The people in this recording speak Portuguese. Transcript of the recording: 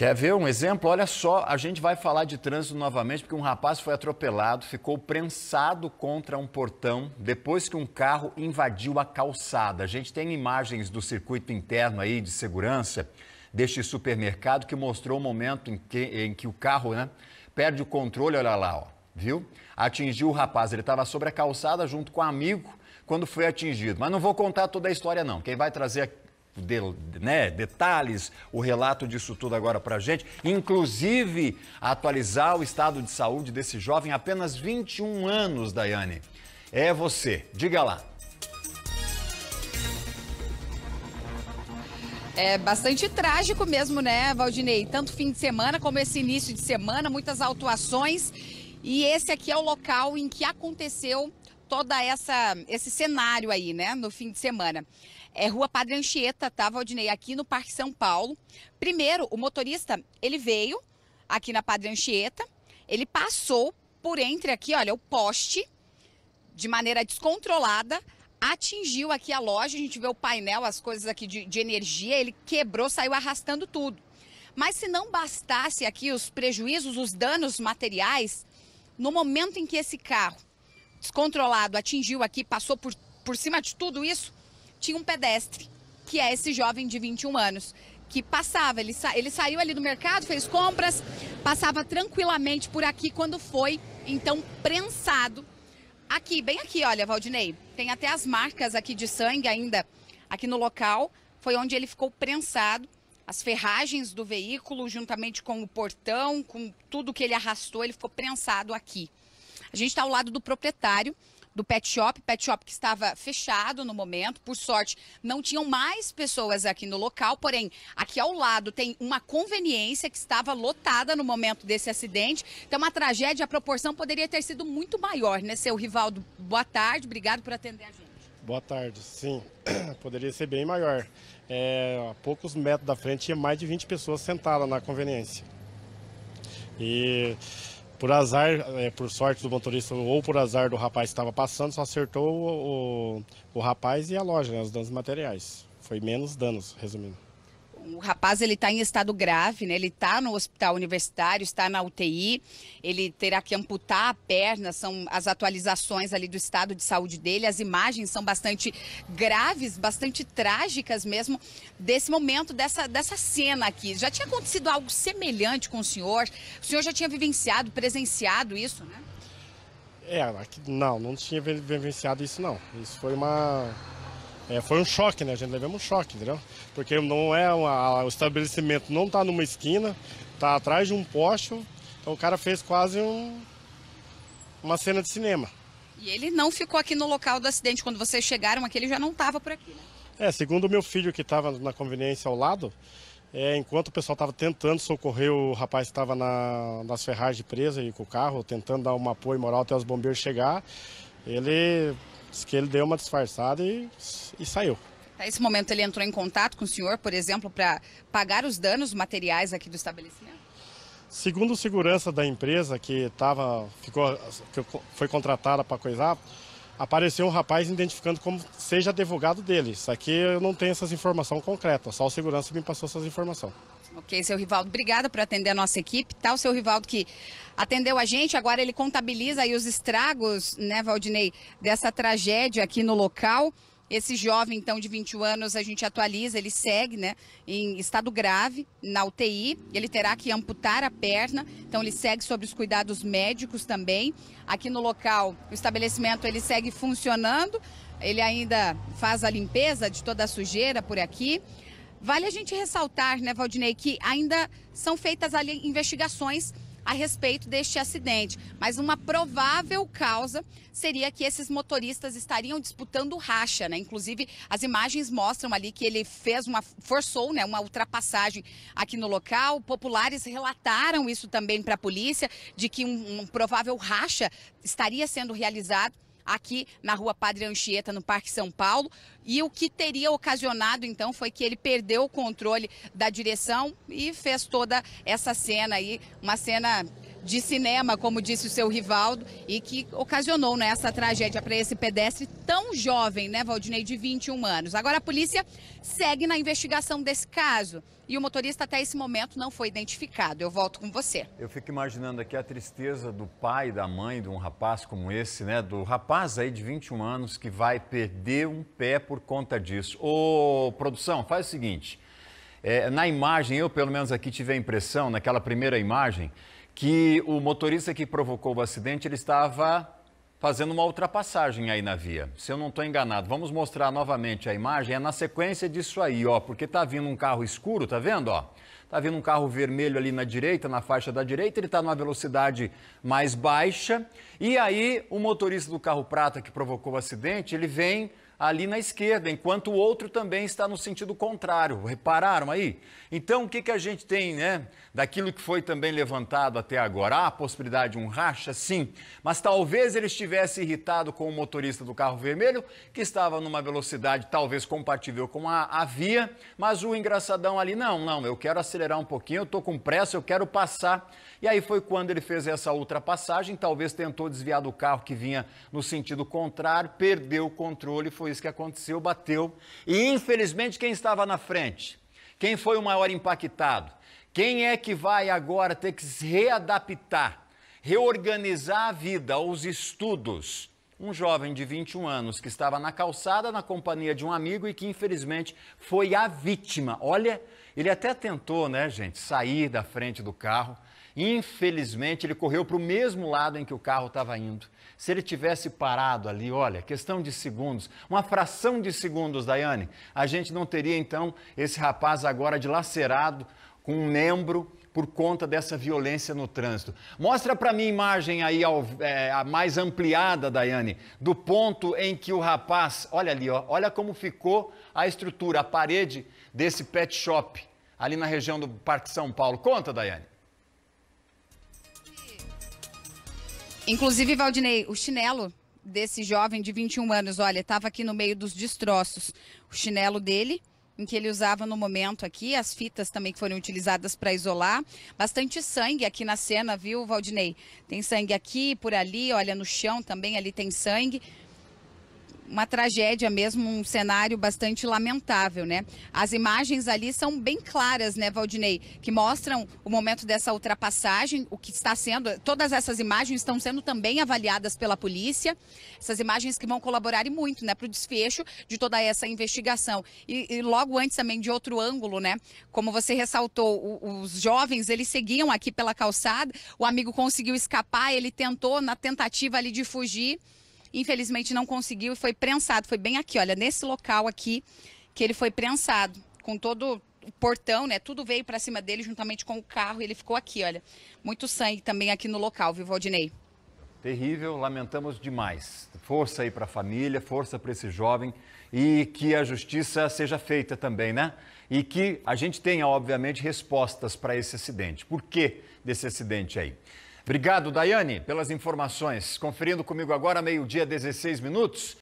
Quer ver um exemplo? Olha só, a gente vai falar de trânsito novamente porque um rapaz foi atropelado, ficou prensado contra um portão depois que um carro invadiu a calçada. A gente tem imagens do circuito interno aí de segurança deste supermercado que mostrou o momento em que o carro, perde o controle, olha lá, ó, viu? Atingiu o rapaz, ele estava sobre a calçada junto com um amigo quando foi atingido. Mas não vou contar toda a história não, quem vai trazer detalhes, o relato disso tudo agora para a gente, inclusive atualizar o estado de saúde desse jovem, apenas 21 anos, Daiane. É você, diga lá. É bastante trágico mesmo, né, Valdinei? Tanto fim de semana como esse início de semana, muitas autuações. E esse aqui é o local em que aconteceu toda esse cenário aí, né, no fim de semana. É Rua Padre Anchieta, tá, Valdinei? Aqui no Parque São Paulo. Primeiro, o motorista, ele veio aqui na Padre Anchieta, ele passou por entre aqui, olha, o poste, de maneira descontrolada, atingiu aqui a loja, a gente vê o painel, as coisas aqui de energia, ele quebrou, saiu arrastando tudo. Mas se não bastasse aqui os prejuízos, os danos materiais, no momento em que esse carro descontrolado atingiu aqui, passou por cima de tudo isso, tinha um pedestre, que é esse jovem de 21 anos, que passava, ele saiu ali do mercado, fez compras, passava tranquilamente por aqui quando foi, então, prensado. Aqui, bem aqui, olha, Valdinei, tem até as marcas aqui de sangue ainda aqui no local, foi onde ele ficou prensado, as ferragens do veículo, juntamente com o portão, com tudo que ele arrastou, ele ficou prensado aqui. A gente está ao lado do proprietário do pet shop que estava fechado no momento. Por sorte, não tinham mais pessoas aqui no local, porém, aqui ao lado tem uma conveniência que estava lotada no momento desse acidente. Então, uma tragédia, a proporção poderia ter sido muito maior, né, seu Rivaldo? Boa tarde, obrigado por atender a gente. Boa tarde, sim, poderia ser bem maior. A poucos metros da frente tinha mais de 20 pessoas sentadas na conveniência. E por azar, por sorte do motorista ou por azar do rapaz que estava passando, só acertou o rapaz e a loja, né, os danos materiais. Foi menos danos, resumindo. O rapaz, ele está em estado grave, né? Ele está no hospital universitário, está na UTI, ele terá que amputar a perna, são as atualizações ali do estado de saúde dele. As imagens são bastante graves, bastante trágicas mesmo, desse momento, dessa cena aqui. Já tinha acontecido algo semelhante com o senhor já tinha vivenciado, presenciado isso, né? Não tinha vivenciado isso não. Isso foi foi um choque, né? A gente levou um choque, entendeu? Porque não o estabelecimento não está numa esquina, está atrás de um poste, então o cara fez quase uma cena de cinema. E ele não ficou aqui no local do acidente, quando vocês chegaram aqui, ele já não estava por aqui, né? Segundo o meu filho que estava na conveniência ao lado, enquanto o pessoal estava tentando socorrer o rapaz que estava nas ferragens preso aí com o carro, tentando dar um apoio moral até os bombeiros chegar, ele disse que ele deu uma disfarçada e saiu. Nesse momento ele entrou em contato com o senhor, por exemplo, para pagar os danos materiais aqui do estabelecimento? Segundo o segurança da empresa que foi contratada para coisar, apareceu um rapaz identificando como seja advogado dele. Isso aqui eu não tenho essas informações concretas, só o segurança me passou essas informações. Ok, seu Rivaldo, obrigada por atender a nossa equipe, tá? O seu Rivaldo que atendeu a gente, agora ele contabiliza aí os estragos, né, Valdinei, dessa tragédia aqui no local. Esse jovem, então, de 21 anos, a gente atualiza, ele segue, né, em estado grave, na UTI, ele terá que amputar a perna, então ele segue sob os cuidados médicos também. Aqui no local, o estabelecimento, ele segue funcionando, ele ainda faz a limpeza de toda a sujeira por aqui. Vale a gente ressaltar, né, Valdinei, que ainda são feitas ali investigações a respeito deste acidente, mas uma provável causa seria que esses motoristas estariam disputando racha, né? Inclusive, as imagens mostram ali que ele forçou, né, uma ultrapassagem aqui no local. Populares relataram isso também para a polícia, de que um provável racha estaria sendo realizado aqui na Rua Padre Anchieta, no Parque São Paulo, e o que teria ocasionado, então, foi que ele perdeu o controle da direção e fez toda essa cena aí, uma cena de cinema, como disse o seu Rivaldo, e que ocasionou, né, essa tragédia para esse pedestre tão jovem, né, Valdinei, de 21 anos. Agora a polícia segue na investigação desse caso e o motorista até esse momento não foi identificado. Eu volto com você. Eu fico imaginando aqui a tristeza do pai e da mãe de um rapaz como esse, né, do rapaz aí de 21 anos que vai perder um pé por conta disso. Ô, produção, faz o seguinte, na imagem, eu pelo menos aqui tive a impressão, naquela primeira imagem, que o motorista que provocou o acidente, ele estava fazendo uma ultrapassagem aí na via. Se eu não estou enganado, vamos mostrar novamente a imagem, é na sequência disso aí, ó, porque está vindo um carro escuro, tá vendo, ó? Está vindo um carro vermelho ali na direita, na faixa da direita, ele está numa velocidade mais baixa, e aí o motorista do carro prata que provocou o acidente, ele vem ali na esquerda, enquanto o outro também está no sentido contrário. Repararam aí? Então, o que a gente tem, né, daquilo que foi também levantado até agora? Há a possibilidade de um racha? Sim, mas talvez ele estivesse irritado com o motorista do carro vermelho, que estava numa velocidade talvez compatível com a via, mas o engraçadão ali, não, eu quero acelerar um pouquinho, eu estou com pressa, eu quero passar. E aí foi quando ele fez essa ultrapassagem, talvez tentou desviar do carro que vinha no sentido contrário, perdeu o controle, foi isso que aconteceu, bateu. E infelizmente quem estava na frente? Quem foi o maior impactado? Quem é que vai agora ter que se readaptar, reorganizar a vida, os estudos? Um jovem de 21 anos que estava na calçada na companhia de um amigo e que infelizmente foi a vítima. Olha, ele até tentou, né, gente, sair da frente do carro. Infelizmente, ele correu para o mesmo lado em que o carro estava indo. Se ele tivesse parado ali, olha, questão de segundos, uma fração de segundos, Daiane, a gente não teria, então, esse rapaz agora dilacerado com um membro por conta dessa violência no trânsito. Mostra para mim a imagem aí, a mais ampliada, Daiane, do ponto em que o rapaz, olha ali, ó, olha como ficou a estrutura, a parede desse pet shop, ali na região do Parque São Paulo. Conta, Daiane. Inclusive, Valdinei, o chinelo desse jovem de 21 anos, olha, estava aqui no meio dos destroços. O chinelo dele, em que ele usava no momento aqui, as fitas também que foram utilizadas para isolar. Bastante sangue aqui na cena, viu, Valdinei? Tem sangue aqui, por ali, olha, no chão também, ali tem sangue. Uma tragédia mesmo, um cenário bastante lamentável, né? As imagens ali são bem claras, né, Valdinei? Que mostram o momento dessa ultrapassagem, o que está sendo... Todas essas imagens estão sendo também avaliadas pela polícia. Essas imagens que vão colaborar e muito, né, para o desfecho de toda essa investigação. E logo antes também de outro ângulo, né? Como você ressaltou, os jovens, eles seguiam aqui pela calçada, o amigo conseguiu escapar, ele tentou, na tentativa ali de fugir, infelizmente não conseguiu e foi prensado. Foi bem aqui, olha, nesse local aqui que ele foi prensado, com todo o portão, né? Tudo veio para cima dele juntamente com o carro e ele ficou aqui, olha. Muito sangue também aqui no local, viu, Valdinei? Terrível, lamentamos demais. Força aí para a família, força para esse jovem e que a justiça seja feita também, né? E que a gente tenha, obviamente, respostas para esse acidente. Por que desse acidente aí? Obrigado, Daiane, pelas informações. Conferindo comigo agora, 12h16.